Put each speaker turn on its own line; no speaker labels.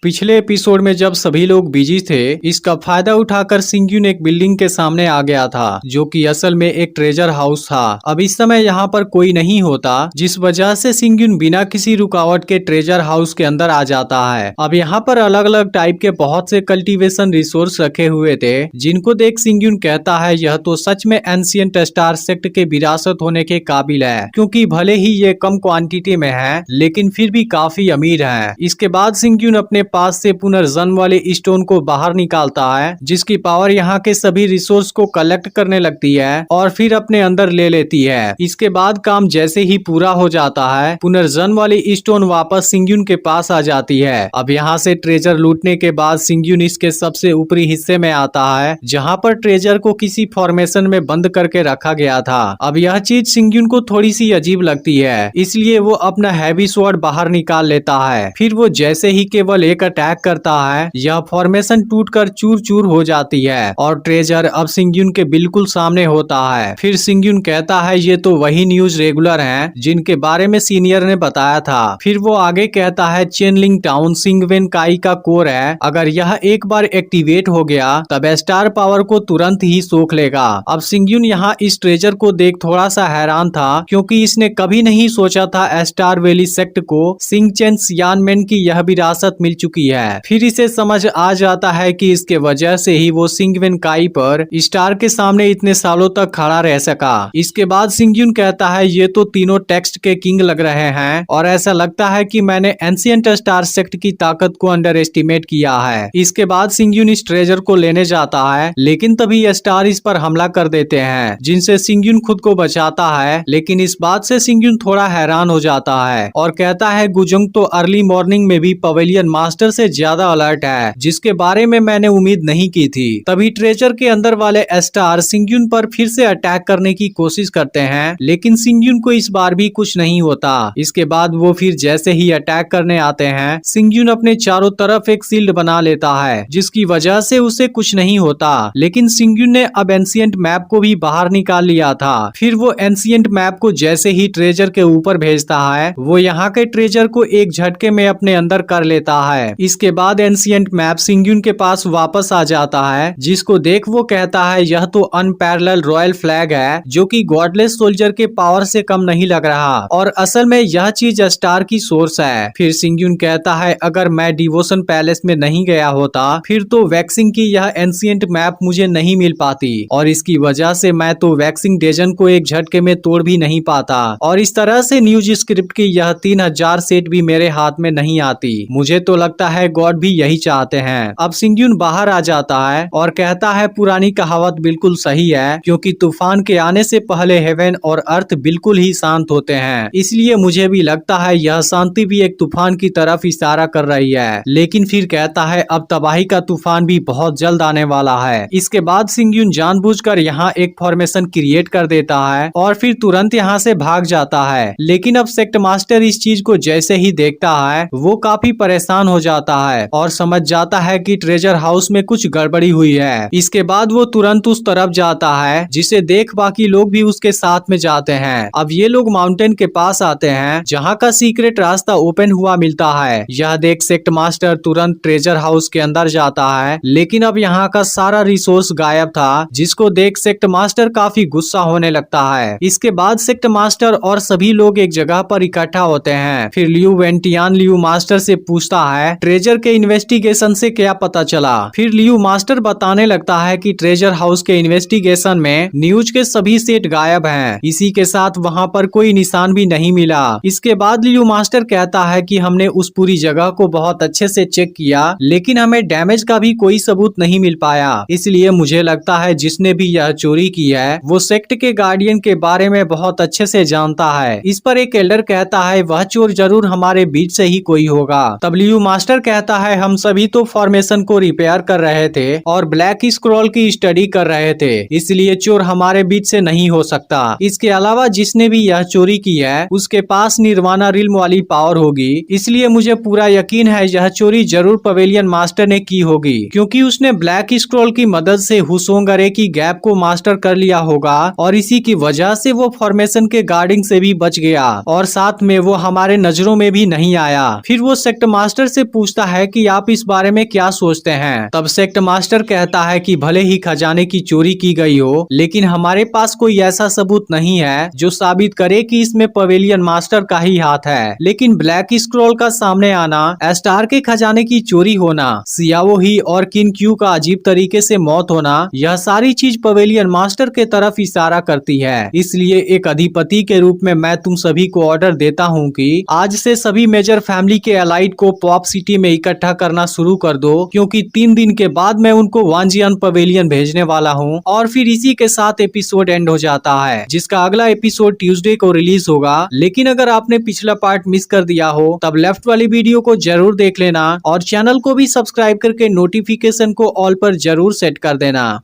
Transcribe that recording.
पिछले एपिसोड में जब सभी लोग बिजी थे, इसका फायदा उठाकर सिंग्यून एक बिल्डिंग के सामने आ गया था, जो कि असल में एक ट्रेजर हाउस था। अब इस समय यहाँ पर कोई नहीं होता, जिस वजह से सिंग्यून बिना किसी रुकावट के ट्रेजर हाउस के अंदर आ जाता है। अब यहाँ पर अलग अलग टाइप के बहुत से कल्टीवेशन रिसोर्स रखे हुए थे, जिनको देख सिंग्यून कहता है यह तो सच में एंशिएंट स्टार सेक्ट के विरासत होने के काबिल है, क्योंकि भले ही ये कम क्वांटिटी में है लेकिन फिर भी काफी अमीर है। इसके बाद सिंग्यून अपने पास से पुनर्जन्म वाले स्टोन को बाहर निकालता है, जिसकी पावर यहाँ के सभी रिसोर्स को कलेक्ट करने लगती है और फिर अपने अंदर ले लेती है। इसके बाद काम जैसे ही पूरा हो जाता है, पुनर्जन्म वाली स्टोन वापस सिंग्यून के पास आ जाती है। अब यहाँ से ट्रेजर लूटने के बाद सिंग्यून इसके सबसे ऊपरी हिस्से में आता है, जहाँ पर ट्रेजर को किसी फॉर्मेशन में बंद करके रखा गया था। अब यह चीज सिंग्यून को थोड़ी सी अजीब लगती है, इसलिए वो अपना हैवी स्वॉर्ड बाहर निकाल लेता है। फिर वो जैसे ही केवल एक अटैक करता है, यह फॉर्मेशन टूटकर चूर चूर हो जाती है और ट्रेजर अब सिंग्यून के बिल्कुल सामने होता है। फिर सिंग्यून कहता है ये तो वही न्यूज रेगुलर हैं जिनके बारे में सीनियर ने बताया था। फिर वो आगे कहता है चेनलिंग टाउन सिंगवेन काई का कोर है, अगर यह एक बार एक्टिवेट हो गया तब स्टार पावर को तुरंत ही सोख लेगा। अब सिंग्यून यहाँ इस ट्रेजर को देख थोड़ा सा हैरान था, क्योंकि इसने कभी नहीं सोचा था स्टार वैली सेक्ट को सिंगचेन सियानमेन की यह विरासत मिल चुकी है। फिर इसे समझ आ जाता है कि इसके वजह से ही वो सिंगवेन काई पर स्टार के सामने इतने सालों तक खड़ा रह सका। इसके बाद सिंग्यून कहता है ये तो तीनों टेक्स्ट के किंग लग रहे हैं और ऐसा लगता है कि मैंने एंशिएंट स्टार सेक्ट की ताकत को अंडर एस्टिमेट किया है। इसके बाद सिंग्यून इस ट्रेजर को लेने जाता है, लेकिन तभी स्टार इस पर हमला कर देते हैं, जिनसे सिंग्यून खुद को बचाता है। लेकिन इस बात से सिंग्यून थोड़ा हैरान हो जाता है और कहता है गुजुंग तो अर्ली मॉर्निंग में भी पवेलियन मास्टर से ज्यादा अलर्ट है, जिसके बारे में मैंने उम्मीद नहीं की थी। तभी ट्रेजर के अंदर वाले स्टार सिंग्यून पर फिर से अटैक करने की कोशिश करते हैं, लेकिन सिंग्यून को इस बार भी कुछ नहीं होता। इसके बाद वो फिर जैसे ही अटैक करने आते हैं, सिंग्यून अपने चारों तरफ एक शील्ड बना लेता है, जिसकी वजह से उसे कुछ नहीं होता। लेकिन सिंग्यून ने अब एंशिएंट मैप को भी बाहर निकाल लिया था। फिर वो एंशिएंट मैप को जैसे ही ट्रेजर के ऊपर भेजता है, वो यहाँ के ट्रेजर को एक झटके में अपने अंदर कर लेता है। इसके बाद एंशिएंट मैप सिंग्यून के पास वापस आ जाता है, जिसको देख वो कहता है यह तो अनपैरेलल रॉयल फ्लैग है, जो कि गॉडलेस सोल्जर के पावर से कम नहीं लग रहा और असल में यह चीज स्टार की सोर्स है। फिर सिंग्यून कहता है अगर मैं डिवोशन पैलेस में नहीं गया होता, फिर तो वैक्सिंग की यह एंशिएंट मैप मुझे नहीं मिल पाती और इसकी वजह से मैं तो वैक्सिंग डेजन को एक झटके में तोड़ भी नहीं पाता और इस तरह से न्यूज स्क्रिप्ट की यह 3000 सेट भी मेरे हाथ में नहीं आती। मुझे तो लगता है गॉड भी यही चाहते हैं। अब सिंग्यून बाहर आ जाता है और कहता है पुरानी कहावत बिल्कुल सही है, क्योंकि तूफान के आने से पहले हेवन और अर्थ बिल्कुल ही शांत होते हैं। इसलिए मुझे भी लगता है यह शांति भी एक तूफान की तरफ इशारा कर रही है। लेकिन फिर कहता है अब तबाही का तूफान भी बहुत जल्द आने वाला है। इसके बाद सिंग्यून जानबूझकर यहाँ एक फॉर्मेशन क्रिएट कर देता है और फिर तुरंत यहाँ से भाग जाता है। लेकिन अब सेक्ट मास्टर इस चीज को जैसे ही देखता है, वो काफी परेशान हो जाता है और समझ जाता है कि ट्रेजर हाउस में कुछ गड़बड़ी हुई है। इसके बाद वो तुरंत उस तरफ जाता है, जिसे देख बाकी लोग भी उसके साथ में जाते हैं। अब ये लोग माउंटेन के पास आते हैं, जहाँ का सीक्रेट रास्ता ओपन हुआ मिलता है। यह देख सेक्ट मास्टर तुरंत ट्रेजर हाउस के अंदर जाता है, लेकिन अब यहाँ का सारा रिसोर्स गायब था, जिसको देख सेक्ट मास्टर काफी गुस्सा होने लगता है। इसके बाद सेक्ट मास्टर और सभी लोग एक जगह पर इकट्ठा होते हैं। फिर लियू वेंटियान लियू मास्टर से पूछता है ट्रेजर के इन्वेस्टिगेशन से क्या पता चला। फिर लियू मास्टर बताने लगता है कि ट्रेजर हाउस के इन्वेस्टिगेशन में न्यूज के सभी सेट गायब हैं। इसी के साथ वहां पर कोई निशान भी नहीं मिला। इसके बाद लियू मास्टर कहता है कि हमने उस पूरी जगह को बहुत अच्छे से चेक किया, लेकिन हमें डैमेज का भी कोई सबूत नहीं मिल पाया। इसलिए मुझे लगता है जिसने भी यह चोरी की है, वो सेक्ट के गार्डियन के बारे में बहुत अच्छे से जानता है। इस पर एक एल्डर कहता है वह चोर जरूर हमारे बीच से ही कोई होगा। तब लियू मास्टर कहता है हम सभी तो फॉर्मेशन को रिपेयर कर रहे थे और ब्लैक स्क्रॉल की स्टडी कर रहे थे, इसलिए चोर हमारे बीच से नहीं हो सकता। इसके अलावा जिसने भी यह चोरी की है, उसके पास निर्वाणा रिल्म वाली पावर होगी, इसलिए मुझे पूरा यकीन है यह चोरी जरूर पवेलियन मास्टर ने की होगी, क्योंकि उसने ब्लैक स्क्रॉल की मदद से हुसोंग अरे की गैप को मास्टर कर लिया होगा और इसी की वजह से वो फॉर्मेशन के गार्डिंग से भी बच गया और साथ में वो हमारे नजरों में भी नहीं आया। फिर वो सेक्ट मास्टर से पूछता है कि आप इस बारे में क्या सोचते हैं। तब सेक्ट मास्टर कहता है कि भले ही खजाने की चोरी की गई हो, लेकिन हमारे पास कोई ऐसा सबूत नहीं है जो साबित करे कि इसमें पवेलियन मास्टर का ही हाथ है। लेकिन ब्लैक स्क्रॉल का सामने आना, स्टार के खजाने की चोरी होना, सियाओ ही और किन क्यू का अजीब तरीके से मौत होना, यह सारी चीज पवेलियन मास्टर के तरफ इशारा करती है। इसलिए एक अधिपति के रूप में मैं तुम सभी को ऑर्डर देता हूँ कि आज से सभी मेजर फैमिली के एलाइट को पॉप सिटी में इकट्ठा करना शुरू कर दो, क्योंकि 3 दिन के बाद मैं उनको वांजियन पवेलियन भेजने वाला हूँ। और फिर इसी के साथ एपिसोड एंड हो जाता है, जिसका अगला एपिसोड ट्यूसडे को रिलीज होगा। लेकिन अगर आपने पिछला पार्ट मिस कर दिया हो तब लेफ्ट वाली वीडियो को जरूर देख लेना और चैनल को भी सब्सक्राइब करके नोटिफिकेशन को ऑल पर जरूर सेट कर देना।